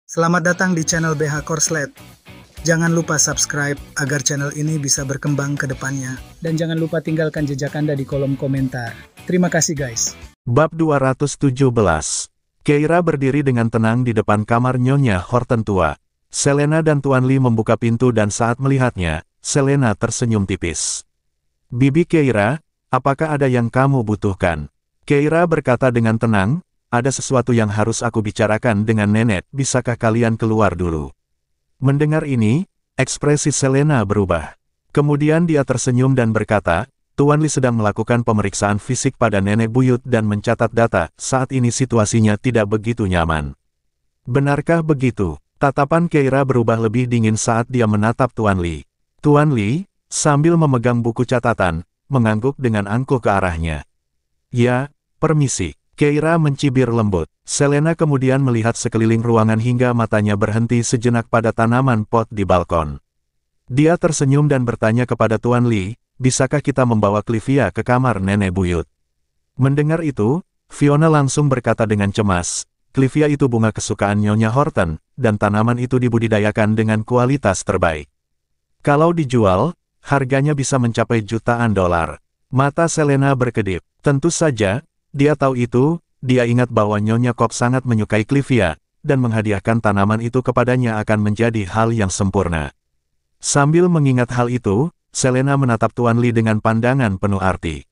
Selamat datang di channel BH Korslet. Jangan lupa subscribe agar channel ini bisa berkembang ke depannya. Dan jangan lupa tinggalkan jejak Anda di kolom komentar. Terima kasih guys. Bab 217. Keira berdiri dengan tenang di depan kamar Nyonya Horton tua. Selena dan Tuan Lee membuka pintu dan saat melihatnya, Selena tersenyum tipis. "Bibi Keira, apakah ada yang kamu butuhkan?" Keira berkata dengan tenang, "Ada sesuatu yang harus aku bicarakan dengan nenek, bisakah kalian keluar dulu?" Mendengar ini, ekspresi Selena berubah. Kemudian dia tersenyum dan berkata, "Tuan Lee sedang melakukan pemeriksaan fisik pada nenek buyut dan mencatat data, saat ini situasinya tidak begitu nyaman." "Benarkah begitu?" Tatapan Keira berubah lebih dingin saat dia menatap Tuan Lee. Tuan Lee, sambil memegang buku catatan, mengangguk dengan angkuh ke arahnya. "Ya, permisi." Keira mencibir lembut. Selena kemudian melihat sekeliling ruangan hingga matanya berhenti sejenak pada tanaman pot di balkon. Dia tersenyum dan bertanya kepada Tuan Lee, "Bisakah kita membawa Clivia ke kamar nenek buyut?" Mendengar itu, Fiona langsung berkata dengan cemas, "Clivia itu bunga kesukaan Nyonya Horton, dan tanaman itu dibudidayakan dengan kualitas terbaik. Kalau dijual, harganya bisa mencapai jutaan dolar." Mata Selena berkedip. Tentu saja, dia tahu itu. Dia ingat bahwa Nyonya Kok sangat menyukai Clivia, dan menghadiahkan tanaman itu kepadanya akan menjadi hal yang sempurna. Sambil mengingat hal itu, Selena menatap Tuan Lee dengan pandangan penuh arti.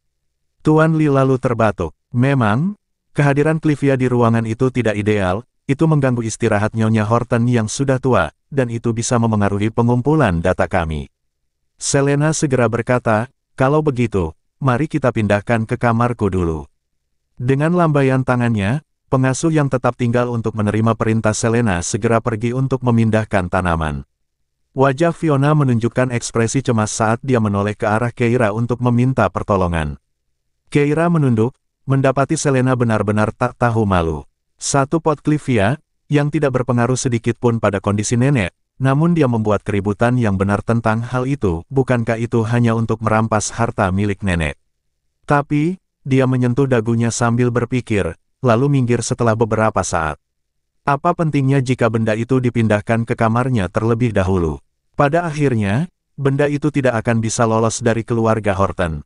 Tuan Lee lalu terbatuk. Memang, kehadiran Clivia di ruangan itu tidak ideal, itu mengganggu istirahat Nyonya Horton yang sudah tua, dan itu bisa memengaruhi pengumpulan data kami. Selena segera berkata, "Kalau begitu, mari kita pindahkan ke kamarku dulu." Dengan lambaian tangannya, pengasuh yang tetap tinggal untuk menerima perintah Selena segera pergi untuk memindahkan tanaman. Wajah Fiona menunjukkan ekspresi cemas saat dia menoleh ke arah Keira untuk meminta pertolongan. Keira menunduk, mendapati Selena benar-benar tak tahu malu. Satu pot Clivia, yang tidak berpengaruh sedikit pun pada kondisi nenek, namun dia membuat keributan yang benar tentang hal itu, bukankah itu hanya untuk merampas harta milik nenek? Tapi, dia menyentuh dagunya sambil berpikir, lalu minggir setelah beberapa saat. Apa pentingnya jika benda itu dipindahkan ke kamarnya terlebih dahulu? Pada akhirnya, benda itu tidak akan bisa lolos dari keluarga Horton.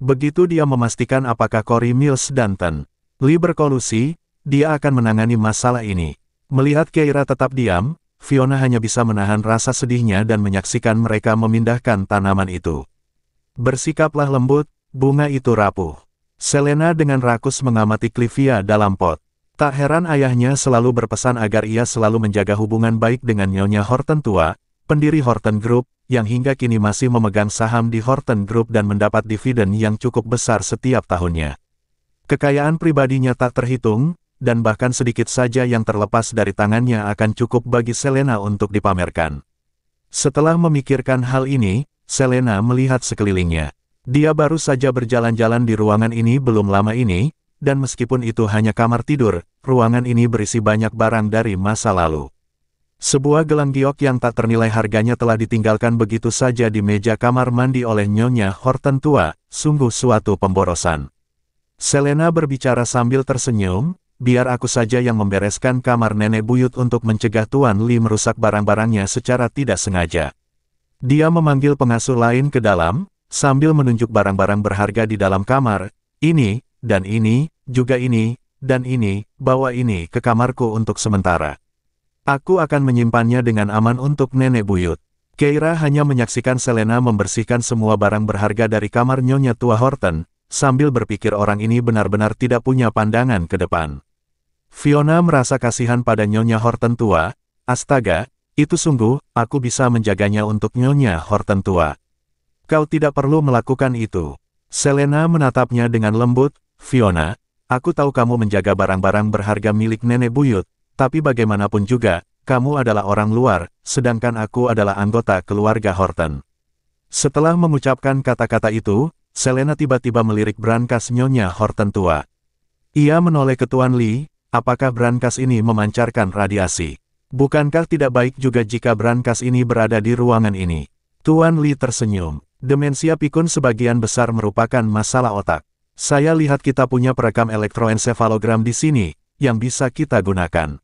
Begitu dia memastikan apakah Cory Mills dan Ten Lee berkolusi, dia akan menangani masalah ini. Melihat Keira tetap diam, Fiona hanya bisa menahan rasa sedihnya dan menyaksikan mereka memindahkan tanaman itu. "Bersikaplah lembut, bunga itu rapuh." Selena dengan rakus mengamati Clivia dalam pot. Tak heran ayahnya selalu berpesan agar ia selalu menjaga hubungan baik dengan Nyonya Horton tua, pendiri Horton Group, yang hingga kini masih memegang saham di Horton Group dan mendapat dividen yang cukup besar setiap tahunnya. Kekayaan pribadinya tak terhitung, dan bahkan sedikit saja yang terlepas dari tangannya akan cukup bagi Selena untuk dipamerkan. Setelah memikirkan hal ini, Selena melihat sekelilingnya. Dia baru saja berjalan-jalan di ruangan ini belum lama ini, dan meskipun itu hanya kamar tidur, ruangan ini berisi banyak barang dari masa lalu. Sebuah gelang giok yang tak ternilai harganya telah ditinggalkan begitu saja di meja kamar mandi oleh Nyonya Horton tua, sungguh suatu pemborosan. Selena berbicara sambil tersenyum, "Biar aku saja yang membereskan kamar nenek buyut untuk mencegah Tuan Lee merusak barang-barangnya secara tidak sengaja." Dia memanggil pengasuh lain ke dalam, sambil menunjuk barang-barang berharga di dalam kamar. "Ini, dan ini, juga ini, dan ini, bawa ini ke kamarku untuk sementara. Aku akan menyimpannya dengan aman untuk nenek buyut." Keira hanya menyaksikan Selena membersihkan semua barang berharga dari kamar Nyonya tua Horton, sambil berpikir orang ini benar-benar tidak punya pandangan ke depan. Fiona merasa kasihan pada Nyonya Horton tua. "Astaga, itu sungguh, aku bisa menjaganya untuk Nyonya Horton tua." "Kau tidak perlu melakukan itu." Selena menatapnya dengan lembut. "Fiona, aku tahu kamu menjaga barang-barang berharga milik nenek buyut, tapi bagaimanapun juga, kamu adalah orang luar, sedangkan aku adalah anggota keluarga Horton." Setelah mengucapkan kata-kata itu, Selena tiba-tiba melirik brankas Nyonya Horton tua. Ia menoleh ke Tuan Lee, "Apakah brankas ini memancarkan radiasi? Bukankah tidak baik juga jika brankas ini berada di ruangan ini?" Tuan Lee tersenyum. "Demensia pikun sebagian besar merupakan masalah otak. Saya lihat kita punya perekam elektroensefalogram di sini, yang bisa kita gunakan."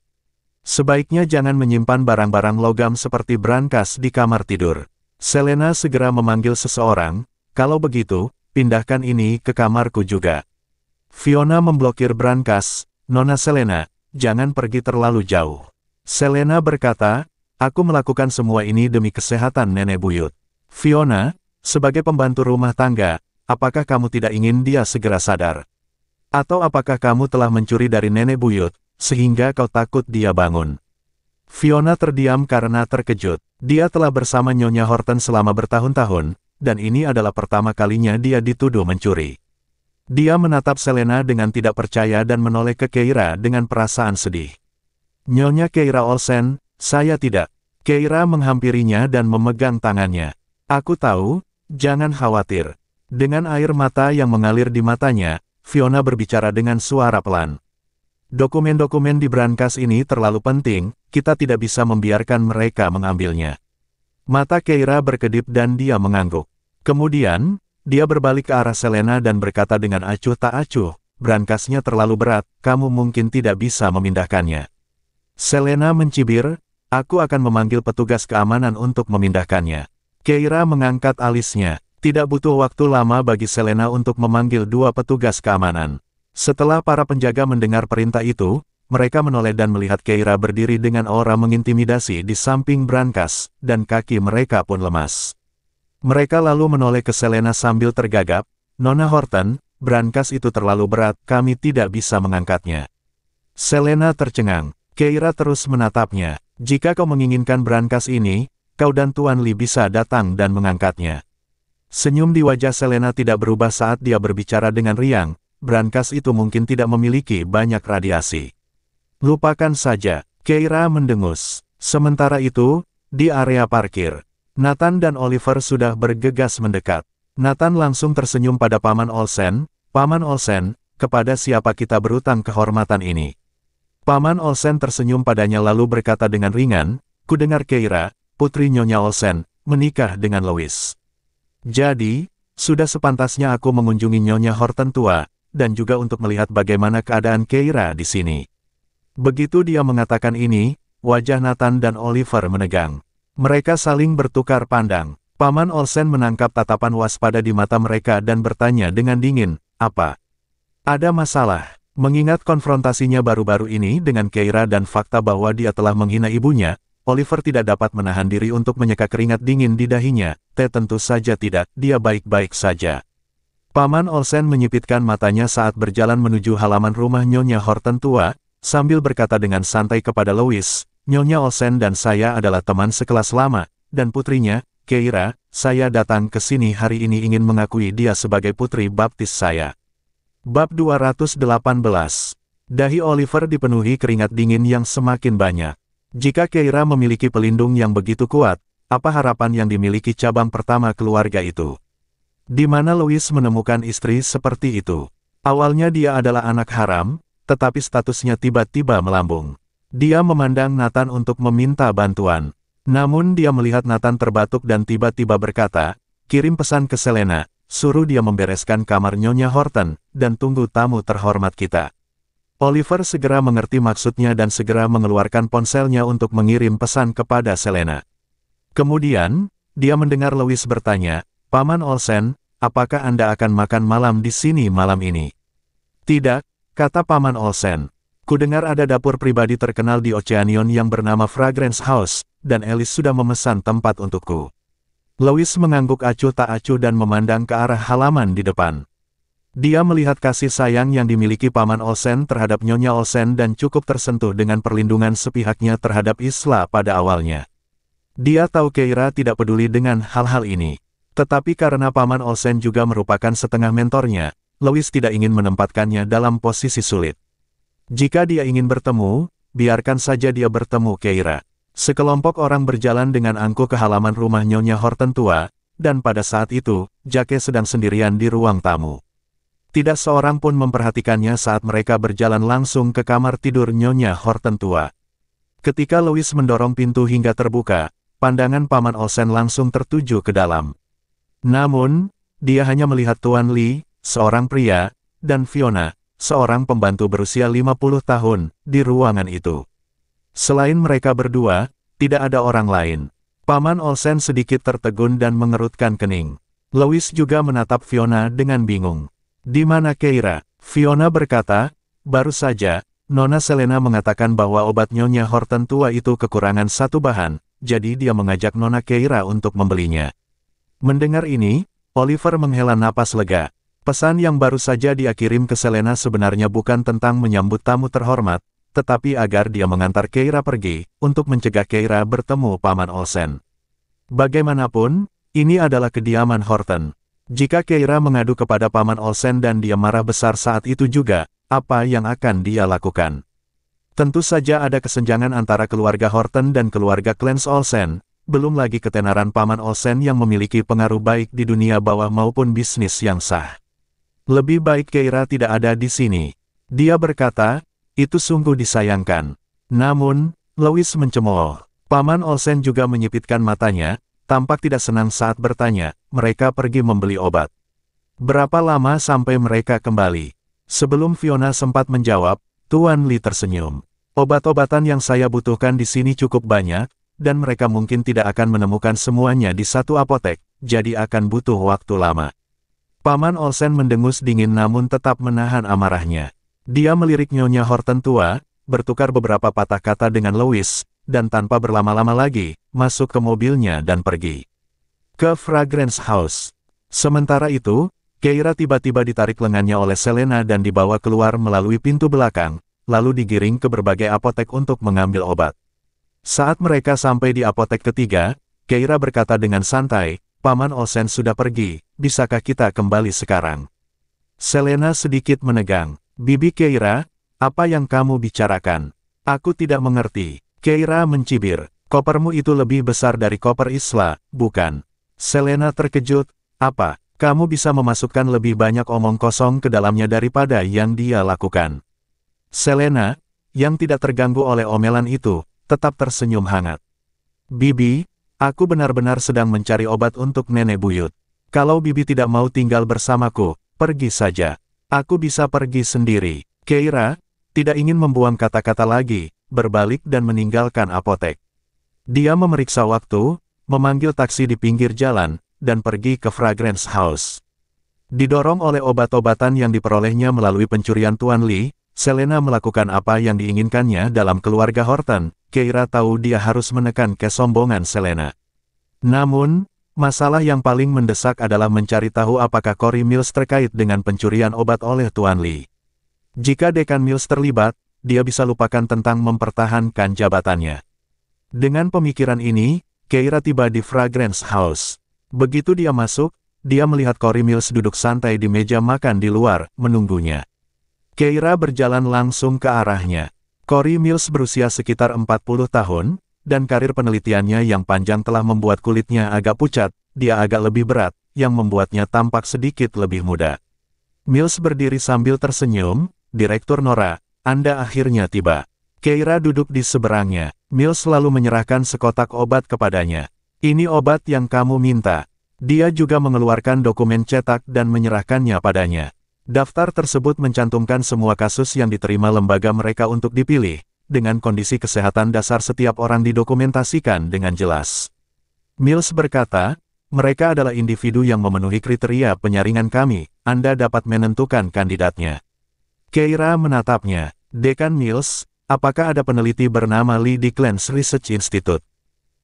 Sebaiknya jangan menyimpan barang-barang logam seperti brankas di kamar tidur. Selena segera memanggil seseorang, kalau begitu, pindahkan ini ke kamarku juga. Fiona memblokir brankas, Nona Selena, jangan pergi terlalu jauh. Selena berkata, aku melakukan semua ini demi kesehatan nenek buyut. Fiona, sebagai pembantu rumah tangga, apakah kamu tidak ingin dia segera sadar? Atau apakah kamu telah mencuri dari nenek buyut, sehingga kau takut dia bangun? Fiona terdiam karena terkejut. Dia telah bersama Nyonya Horton selama bertahun-tahun, dan ini adalah pertama kalinya dia dituduh mencuri. Dia menatap Selena dengan tidak percaya dan menoleh ke Keira dengan perasaan sedih. Nyonya Keira Olsen, saya tidak. Keira menghampirinya dan memegang tangannya. Aku tahu, jangan khawatir. Dengan air mata yang mengalir di matanya, Fiona berbicara dengan suara pelan. Dokumen-dokumen di brankas ini terlalu penting, kita tidak bisa membiarkan mereka mengambilnya. Mata Keira berkedip dan dia mengangguk. Kemudian, dia berbalik ke arah Selena dan berkata dengan acuh tak acuh, brankasnya terlalu berat, kamu mungkin tidak bisa memindahkannya. Selena mencibir, aku akan memanggil petugas keamanan untuk memindahkannya. Keira mengangkat alisnya. Tidak butuh waktu lama bagi Selena untuk memanggil 2 petugas keamanan. Setelah para penjaga mendengar perintah itu, mereka menoleh dan melihat Keira berdiri dengan aura mengintimidasi di samping brankas, dan kaki mereka pun lemas. Mereka lalu menoleh ke Selena sambil tergagap, Nona Horton, brankas itu terlalu berat, kami tidak bisa mengangkatnya. Selena tercengang. Keira terus menatapnya. Jika kau menginginkan brankas ini, kau dan Tuan Lee bisa datang dan mengangkatnya. Senyum di wajah Selena tidak berubah saat dia berbicara dengan riang, brankas itu mungkin tidak memiliki banyak radiasi. Lupakan saja, Keira mendengus. Sementara itu, di area parkir, Nathan dan Oliver sudah bergegas mendekat. Nathan langsung tersenyum pada Paman Olsen, Paman Olsen, kepada siapa kita berutang kehormatan ini? Paman Olsen tersenyum padanya lalu berkata dengan ringan, ku dengar Keira, putri Nyonya Olsen, menikah dengan Louis. Jadi, sudah sepantasnya aku mengunjungi Nyonya Horton tua, dan juga untuk melihat bagaimana keadaan Keira di sini. Begitu dia mengatakan ini, wajah Nathan dan Oliver menegang. Mereka saling bertukar pandang. Paman Olsen menangkap tatapan waspada di mata mereka dan bertanya dengan dingin, apa? Ada masalah? Mengingat konfrontasinya baru-baru ini dengan Keira dan fakta bahwa dia telah menghina ibunya, Oliver tidak dapat menahan diri untuk menyeka keringat dingin di dahinya. Tentu saja tidak, dia baik-baik saja. Paman Olsen menyipitkan matanya saat berjalan menuju halaman rumah Nyonya Horton tua, sambil berkata dengan santai kepada Louis, Nyonya Olsen dan saya adalah teman sekelas lama, dan putrinya, Keira, saya datang ke sini hari ini ingin mengakui dia sebagai putri baptis saya. Bab 218. Dahi Oliver dipenuhi keringat dingin yang semakin banyak. Jika Keira memiliki pelindung yang begitu kuat, apa harapan yang dimiliki cabang pertama keluarga itu? Di mana Louis menemukan istri seperti itu? Awalnya dia adalah anak haram, tetapi statusnya tiba-tiba melambung. Dia memandang Nathan untuk meminta bantuan. Namun dia melihat Nathan terbatuk dan tiba-tiba berkata, kirim pesan ke Selena, suruh dia membereskan kamar Nyonya Horton, dan tunggu tamu terhormat kita. Oliver segera mengerti maksudnya dan segera mengeluarkan ponselnya untuk mengirim pesan kepada Selena. Kemudian, dia mendengar Louis bertanya, Paman Olsen, apakah Anda akan makan malam di sini malam ini? Tidak, kata Paman Olsen. Kudengar ada dapur pribadi terkenal di Oceanion yang bernama Fragrance House, dan Alice sudah memesan tempat untukku. Louis mengangguk acuh tak acuh dan memandang ke arah halaman di depan. Dia melihat kasih sayang yang dimiliki Paman Olsen terhadap Nyonya Olsen dan cukup tersentuh dengan perlindungan sepihaknya terhadap Isla pada awalnya. Dia tahu Keira tidak peduli dengan hal-hal ini. Tetapi karena Paman Olsen juga merupakan setengah mentornya, Louis tidak ingin menempatkannya dalam posisi sulit. Jika dia ingin bertemu, biarkan saja dia bertemu Keira. Sekelompok orang berjalan dengan angkuh ke halaman rumah Nyonya Horton tua, dan pada saat itu, Jake sedang sendirian di ruang tamu. Tidak seorang pun memperhatikannya saat mereka berjalan langsung ke kamar tidur Nyonya Horton tua. Ketika Louis mendorong pintu hingga terbuka, pandangan Paman Olsen langsung tertuju ke dalam. Namun, dia hanya melihat Tuan Lee, seorang pria, dan Fiona, seorang pembantu berusia 50 tahun, di ruangan itu. Selain mereka berdua, tidak ada orang lain. Paman Olsen sedikit tertegun dan mengerutkan kening. Louis juga menatap Fiona dengan bingung. Di mana Keira? Fiona berkata, baru saja, Nona Selena mengatakan bahwa obat Nyonya Horton tua itu kekurangan satu bahan, jadi dia mengajak Nona Keira untuk membelinya. Mendengar ini, Oliver menghela napas lega. Pesan yang baru saja dia kirim ke Selena sebenarnya bukan tentang menyambut tamu terhormat, tetapi agar dia mengantar Keira pergi, untuk mencegah Keira bertemu Paman Olsen. Bagaimanapun, ini adalah kediaman Horton. Jika Keira mengadu kepada Paman Olsen dan dia marah besar saat itu juga, apa yang akan dia lakukan? Tentu saja ada kesenjangan antara keluarga Horton dan keluarga Clarence Olsen, belum lagi ketenaran Paman Olsen yang memiliki pengaruh baik di dunia bawah maupun bisnis yang sah. Lebih baik Keira tidak ada di sini. Dia berkata, itu sungguh disayangkan. Namun, Louis mencemooh. Paman Olsen juga menyipitkan matanya, tampak tidak senang saat bertanya, mereka pergi membeli obat. Berapa lama sampai mereka kembali? Sebelum Fiona sempat menjawab, Tuan Lee tersenyum. Obat-obatan yang saya butuhkan di sini cukup banyak, dan mereka mungkin tidak akan menemukan semuanya di satu apotek, jadi akan butuh waktu lama. Paman Olsen mendengus dingin namun tetap menahan amarahnya. Dia melirik Nyonya Horton tua, bertukar beberapa patah kata dengan Louis, dan tanpa berlama-lama lagi, masuk ke mobilnya dan pergi ke Fragrance House. Sementara itu, Keira tiba-tiba ditarik lengannya oleh Selena dan dibawa keluar melalui pintu belakang, lalu digiring ke berbagai apotek untuk mengambil obat. Saat mereka sampai di apotek ketiga, Keira berkata dengan santai, Paman Olsen sudah pergi, bisakah kita kembali sekarang? Selena sedikit menegang. Bibi Keira, apa yang kamu bicarakan? Aku tidak mengerti. Keira mencibir, kopermu itu lebih besar dari koper Isla, bukan? Selena terkejut, apa? Kamu bisa memasukkan lebih banyak omong kosong ke dalamnya daripada yang dia lakukan. Selena, yang tidak terganggu oleh omelan itu, tetap tersenyum hangat. Bibi, aku benar-benar sedang mencari obat untuk nenek buyut. Kalau Bibi tidak mau tinggal bersamaku, pergi saja. Aku bisa pergi sendiri. Keira, tidak ingin membuang kata-kata lagi, berbalik dan meninggalkan apotek. Dia memeriksa waktu, memanggil taksi di pinggir jalan, dan pergi ke Fragrance House. Didorong oleh obat-obatan yang diperolehnya melalui pencurian Tuan Lee, Selena melakukan apa yang diinginkannya dalam keluarga Horton. Keira tahu dia harus menekan kesombongan Selena. Namun, masalah yang paling mendesak adalah mencari tahu apakah Cory Mills terkait dengan pencurian obat oleh Tuan Lee. Jika Dekan Mills terlibat, dia bisa lupakan tentang mempertahankan jabatannya. Dengan pemikiran ini, Keira tiba di Fragrance House. Begitu dia masuk, dia melihat Cory Mills duduk santai di meja makan di luar, menunggunya. Keira berjalan langsung ke arahnya. Cory Mills berusia sekitar 40 tahun, dan karir penelitiannya yang panjang telah membuat kulitnya agak pucat, dia agak lebih berat, yang membuatnya tampak sedikit lebih muda. Mills berdiri sambil tersenyum, Direktur Nora, Anda akhirnya tiba. Keira duduk di seberangnya. Mills lalu menyerahkan sekotak obat kepadanya. Ini obat yang kamu minta. Dia juga mengeluarkan dokumen cetak dan menyerahkannya padanya. Daftar tersebut mencantumkan semua kasus yang diterima lembaga mereka untuk dipilih, dengan kondisi kesehatan dasar setiap orang didokumentasikan dengan jelas. Mills berkata, mereka adalah individu yang memenuhi kriteria penyaringan kami, Anda dapat menentukan kandidatnya. Keira menatapnya, Dekan Mills, apakah ada peneliti bernama Lee di Clarence Research Institute?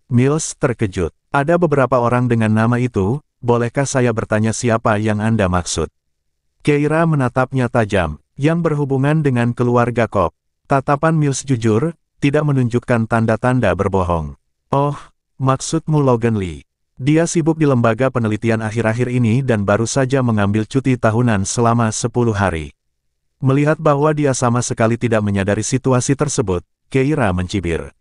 Mills terkejut. Ada beberapa orang dengan nama itu, bolehkah saya bertanya siapa yang Anda maksud? Keira menatapnya tajam, yang berhubungan dengan keluarga Cobb. Tatapan Mills jujur, tidak menunjukkan tanda-tanda berbohong. Oh, maksudmu Logan Lee. Dia sibuk di lembaga penelitian akhir-akhir ini dan baru saja mengambil cuti tahunan selama 10 hari. Melihat bahwa dia sama sekali tidak menyadari situasi tersebut, Keira mencibir.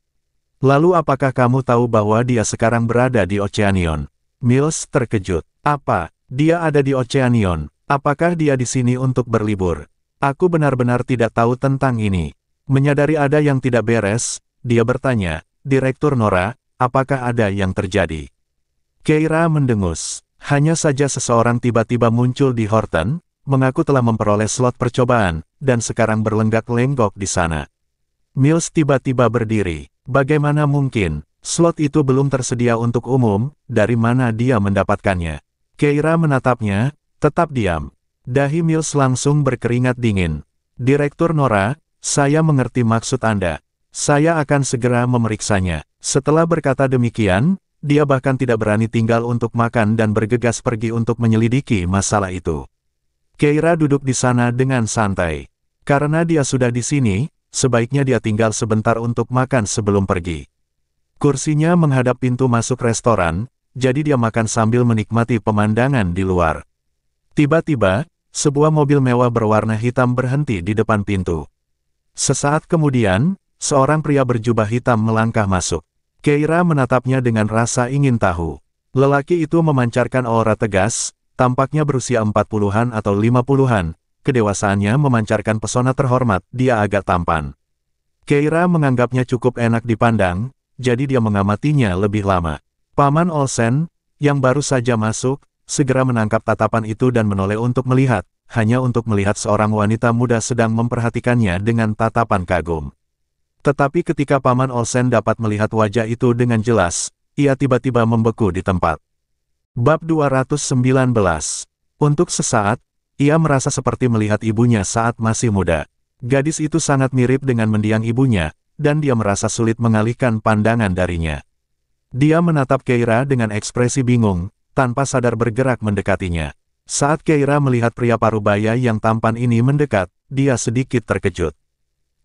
Lalu apakah kamu tahu bahwa dia sekarang berada di Oceanion? Mills terkejut. Apa? Dia ada di Oceanion. Apakah dia di sini untuk berlibur? Aku benar-benar tidak tahu tentang ini. Menyadari ada yang tidak beres, dia bertanya, Direktur Nora, apakah ada yang terjadi? Keira mendengus. Hanya saja seseorang tiba-tiba muncul di Horton, mengaku telah memperoleh slot percobaan, dan sekarang berlenggak-lenggok di sana. Mills tiba-tiba berdiri. Bagaimana mungkin? Slot itu belum tersedia untuk umum, dari mana dia mendapatkannya? Keira menatapnya, tetap diam. Dahi Mills langsung berkeringat dingin. Direktur Nora, saya mengerti maksud Anda. Saya akan segera memeriksanya. Setelah berkata demikian, dia bahkan tidak berani tinggal untuk makan dan bergegas pergi untuk menyelidiki masalah itu. Keira duduk di sana dengan santai. Karena dia sudah di sini, sebaiknya dia tinggal sebentar untuk makan sebelum pergi. Kursinya menghadap pintu masuk restoran, jadi dia makan sambil menikmati pemandangan di luar. Tiba-tiba, sebuah mobil mewah berwarna hitam berhenti di depan pintu. Sesaat kemudian, seorang pria berjubah hitam melangkah masuk. Keira menatapnya dengan rasa ingin tahu. Lelaki itu memancarkan aura tegas, tampaknya berusia 40-an atau 50-an. Kedewasaannya memancarkan pesona terhormat, dia agak tampan. Keira menganggapnya cukup enak dipandang, jadi dia mengamatinya lebih lama. Paman Olsen, yang baru saja masuk, segera menangkap tatapan itu dan menoleh untuk melihat, hanya untuk melihat seorang wanita muda sedang memperhatikannya dengan tatapan kagum. Tetapi ketika Paman Olsen dapat melihat wajah itu dengan jelas, ia tiba-tiba membeku di tempat. Bab 219. Untuk sesaat, ia merasa seperti melihat ibunya saat masih muda. Gadis itu sangat mirip dengan mendiang ibunya, dan dia merasa sulit mengalihkan pandangan darinya. Dia menatap Keira dengan ekspresi bingung, tanpa sadar bergerak mendekatinya. Saat Keira melihat pria parubaya yang tampan ini mendekat, dia sedikit terkejut.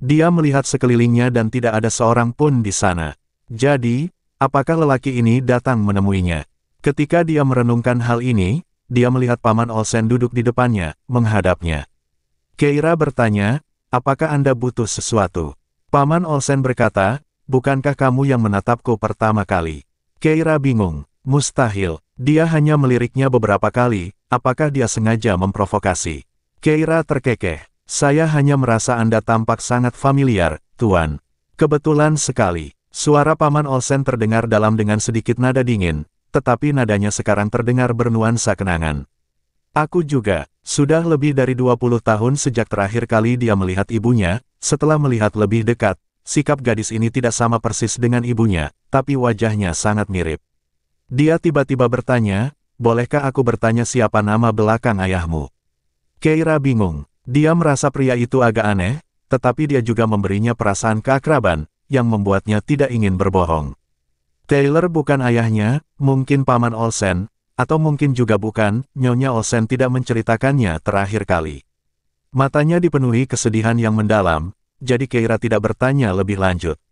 Dia melihat sekelilingnya dan tidak ada seorang pun di sana. Jadi, apakah lelaki ini datang menemuinya? Ketika dia merenungkan hal ini, dia melihat Paman Olsen duduk di depannya, menghadapnya. Keira bertanya, apakah Anda butuh sesuatu? Paman Olsen berkata, bukankah kamu yang menatapku pertama kali? Keira bingung, mustahil, dia hanya meliriknya beberapa kali, apakah dia sengaja memprovokasi? Keira terkekeh, saya hanya merasa Anda tampak sangat familiar, Tuan. Kebetulan sekali, suara Paman Olsen terdengar dalam dengan sedikit nada dingin, tetapi nadanya sekarang terdengar bernuansa kenangan. Aku juga, sudah lebih dari 20 tahun sejak terakhir kali dia melihat ibunya, setelah melihat lebih dekat, sikap gadis ini tidak sama persis dengan ibunya, tapi wajahnya sangat mirip. Dia tiba-tiba bertanya, bolehkah aku bertanya siapa nama belakang ayahmu? Keira bingung, dia merasa pria itu agak aneh, tetapi dia juga memberinya perasaan keakraban, yang membuatnya tidak ingin berbohong. Taylor bukan ayahnya, mungkin Paman Olsen, atau mungkin juga bukan, Nyonya Olsen tidak menceritakannya terakhir kali. Matanya dipenuhi kesedihan yang mendalam, jadi Keira tidak bertanya lebih lanjut.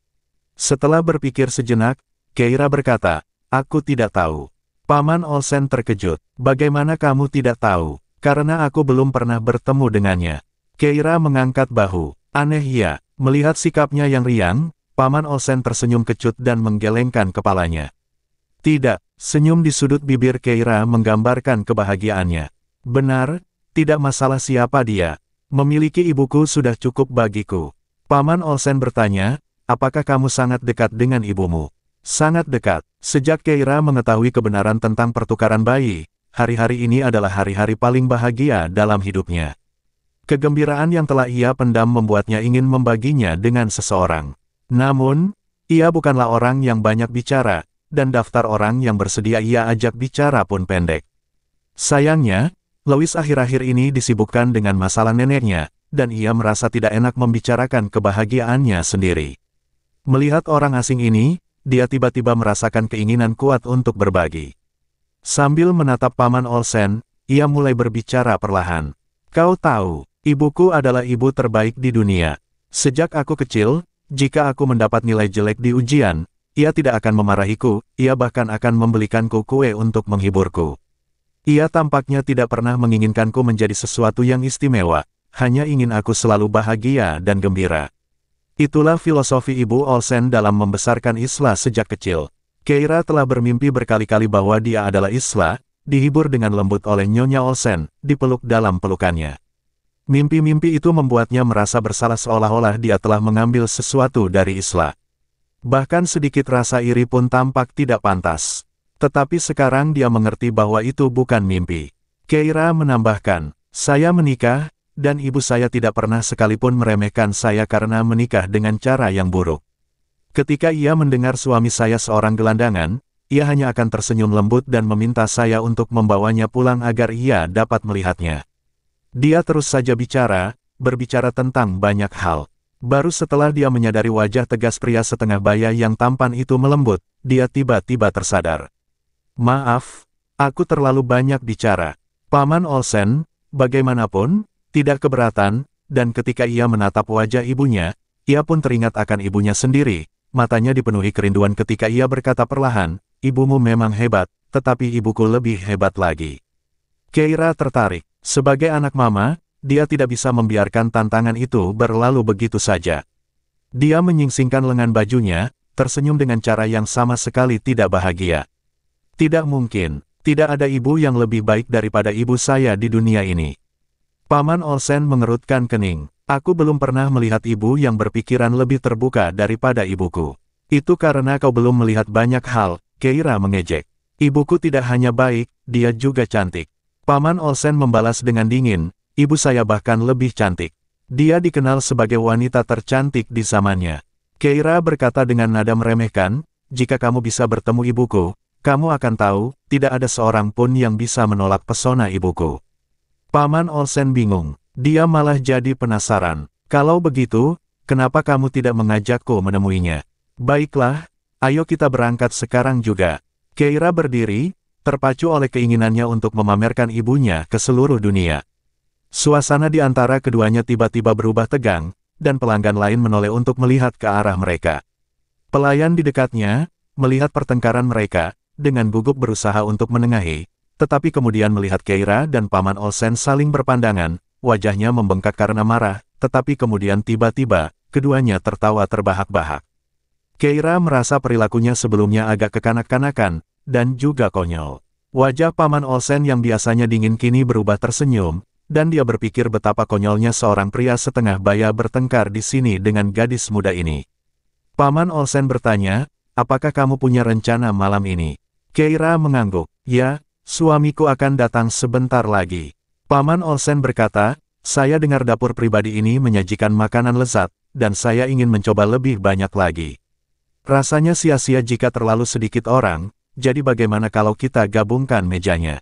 Setelah berpikir sejenak, Keira berkata, aku tidak tahu. Paman Olsen terkejut, bagaimana kamu tidak tahu? Karena aku belum pernah bertemu dengannya. Keira mengangkat bahu, aneh ya, melihat sikapnya yang riang, Paman Olsen tersenyum kecut dan menggelengkan kepalanya. Tidak, senyum di sudut bibir Keira menggambarkan kebahagiaannya. Benar, tidak masalah siapa dia. Memiliki ibuku sudah cukup bagiku. Paman Olsen bertanya, apakah kamu sangat dekat dengan ibumu? Sangat dekat. Sejak Keira mengetahui kebenaran tentang pertukaran bayi, hari-hari ini adalah hari-hari paling bahagia dalam hidupnya. Kegembiraan yang telah ia pendam membuatnya ingin membaginya dengan seseorang. Namun, ia bukanlah orang yang banyak bicara, dan daftar orang yang bersedia ia ajak bicara pun pendek. Sayangnya, Louis akhir-akhir ini disibukkan dengan masalah neneknya, dan ia merasa tidak enak membicarakan kebahagiaannya sendiri. Melihat orang asing ini, dia tiba-tiba merasakan keinginan kuat untuk berbagi. Sambil menatap Paman Olsen, ia mulai berbicara perlahan. Kau tahu, ibuku adalah ibu terbaik di dunia. Sejak aku kecil, jika aku mendapat nilai jelek di ujian, ia tidak akan memarahiku, ia bahkan akan membelikanku kue untuk menghiburku. Ia tampaknya tidak pernah menginginkanku menjadi sesuatu yang istimewa, hanya ingin aku selalu bahagia dan gembira. Itulah filosofi Ibu Olsen dalam membesarkan Isla sejak kecil. Keira telah bermimpi berkali-kali bahwa dia adalah Isla, dihibur dengan lembut oleh Nyonya Olsen, dipeluk dalam pelukannya. Mimpi-mimpi itu membuatnya merasa bersalah seolah-olah dia telah mengambil sesuatu dari Isla. Bahkan sedikit rasa iri pun tampak tidak pantas. Tetapi sekarang dia mengerti bahwa itu bukan mimpi. Keira menambahkan, saya menikah, dan ibu saya tidak pernah sekalipun meremehkan saya karena menikah dengan cara yang buruk. Ketika ia mendengar suami saya seorang gelandangan, ia hanya akan tersenyum lembut dan meminta saya untuk membawanya pulang agar ia dapat melihatnya. Dia terus saja berbicara tentang banyak hal. Baru setelah dia menyadari wajah tegas pria setengah baya yang tampan itu melembut, dia tiba-tiba tersadar. Maaf, aku terlalu banyak bicara. Paman Olsen, bagaimanapun, tidak keberatan, dan ketika ia menatap wajah ibunya, ia pun teringat akan ibunya sendiri. Matanya dipenuhi kerinduan ketika ia berkata perlahan, ibumu memang hebat, tetapi ibuku lebih hebat lagi. Keira tertarik. Sebagai anak mama, dia tidak bisa membiarkan tantangan itu berlalu begitu saja. Dia menyingsingkan lengan bajunya, tersenyum dengan cara yang sama sekali tidak bahagia. Tidak mungkin, tidak ada ibu yang lebih baik daripada ibu saya di dunia ini. Paman Olsen mengerutkan kening. Aku belum pernah melihat ibu yang berpikiran lebih terbuka daripada ibuku. Itu karena kau belum melihat banyak hal, Keira mengejek. Ibuku tidak hanya baik, dia juga cantik. Paman Olsen membalas dengan dingin, ibu saya bahkan lebih cantik. Dia dikenal sebagai wanita tercantik di zamannya. Keira berkata dengan nada meremehkan, jika kamu bisa bertemu ibuku, kamu akan tahu, tidak ada seorang pun yang bisa menolak pesona ibuku. Paman Olsen bingung. Dia malah jadi penasaran. Kalau begitu, kenapa kamu tidak mengajakku menemuinya? Baiklah, ayo kita berangkat sekarang juga. Keira berdiri, terpacu oleh keinginannya untuk memamerkan ibunya ke seluruh dunia. Suasana di antara keduanya tiba-tiba berubah tegang, dan pelanggan lain menoleh untuk melihat ke arah mereka. Pelayan di dekatnya, melihat pertengkaran mereka, dengan gugup berusaha untuk menengahi, tetapi kemudian melihat Keira dan Paman Olsen saling berpandangan, wajahnya membengkak karena marah, tetapi kemudian tiba-tiba, keduanya tertawa terbahak-bahak. Keira merasa perilakunya sebelumnya agak kekanak-kanakan, dan juga konyol. Wajah Paman Olsen yang biasanya dingin kini berubah tersenyum, dan dia berpikir betapa konyolnya seorang pria setengah baya bertengkar di sini dengan gadis muda ini. Paman Olsen bertanya, apakah kamu punya rencana malam ini? Keira mengangguk, ya, suamiku akan datang sebentar lagi. Paman Olsen berkata, saya dengar dapur pribadi ini menyajikan makanan lezat, dan saya ingin mencoba lebih banyak lagi. Rasanya sia-sia jika terlalu sedikit orang, jadi bagaimana kalau kita gabungkan mejanya?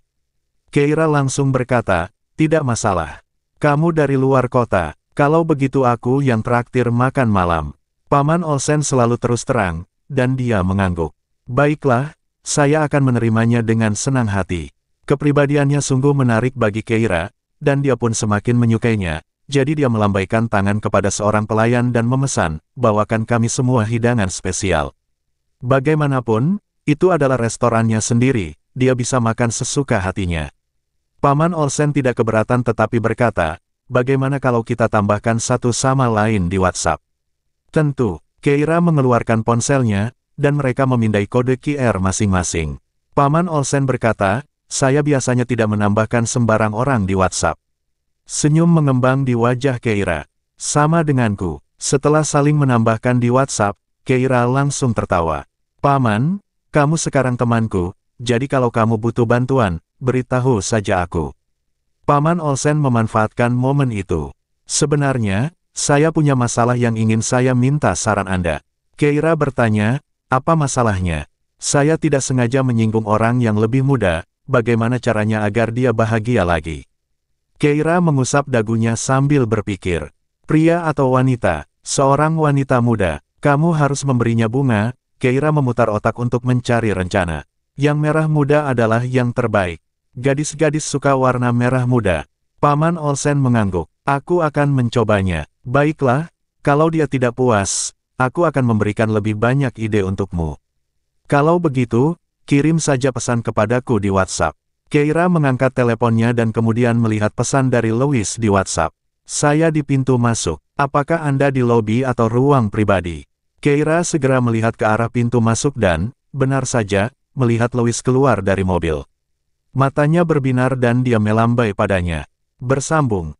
Keira langsung berkata, tidak masalah. Kamu dari luar kota, kalau begitu aku yang traktir makan malam. Paman Olsen selalu terus terang, dan dia mengangguk. Baiklah, saya akan menerimanya dengan senang hati. Kepribadiannya sungguh menarik bagi Keira, dan dia pun semakin menyukainya, jadi dia melambaikan tangan kepada seorang pelayan dan memesan, bawakan kami semua hidangan spesial. Bagaimanapun, itu adalah restorannya sendiri, dia bisa makan sesuka hatinya. Paman Olsen tidak keberatan tetapi berkata, bagaimana kalau kita tambahkan satu sama lain di WhatsApp? Tentu, Keira mengeluarkan ponselnya, dan mereka memindai kode QR masing-masing. Paman Olsen berkata, saya biasanya tidak menambahkan sembarang orang di WhatsApp. Senyum mengembang di wajah Keira. Sama denganku. Setelah saling menambahkan di WhatsApp, Keira langsung tertawa. Paman, kamu sekarang temanku, jadi kalau kamu butuh bantuan, beritahu saja aku. Paman Olsen memanfaatkan momen itu. Sebenarnya, saya punya masalah yang ingin saya minta saran Anda. Keira bertanya, apa masalahnya? Saya tidak sengaja menyinggung orang yang lebih muda, bagaimana caranya agar dia bahagia lagi? Keira mengusap dagunya sambil berpikir. Pria atau wanita? Seorang wanita muda. Kamu harus memberinya bunga. Keira memutar otak untuk mencari rencana. Yang merah muda adalah yang terbaik. Gadis-gadis suka warna merah muda. Paman Olsen mengangguk. Aku akan mencobanya. Baiklah, kalau dia tidak puas, aku akan memberikan lebih banyak ide untukmu. Kalau begitu, kirim saja pesan kepadaku di WhatsApp. Keira mengangkat teleponnya dan kemudian melihat pesan dari Louis di WhatsApp. Saya di pintu masuk. Apakah Anda di lobi atau ruang pribadi? Keira segera melihat ke arah pintu masuk dan, benar saja, melihat Louis keluar dari mobil. Matanya berbinar dan dia melambai padanya. Bersambung.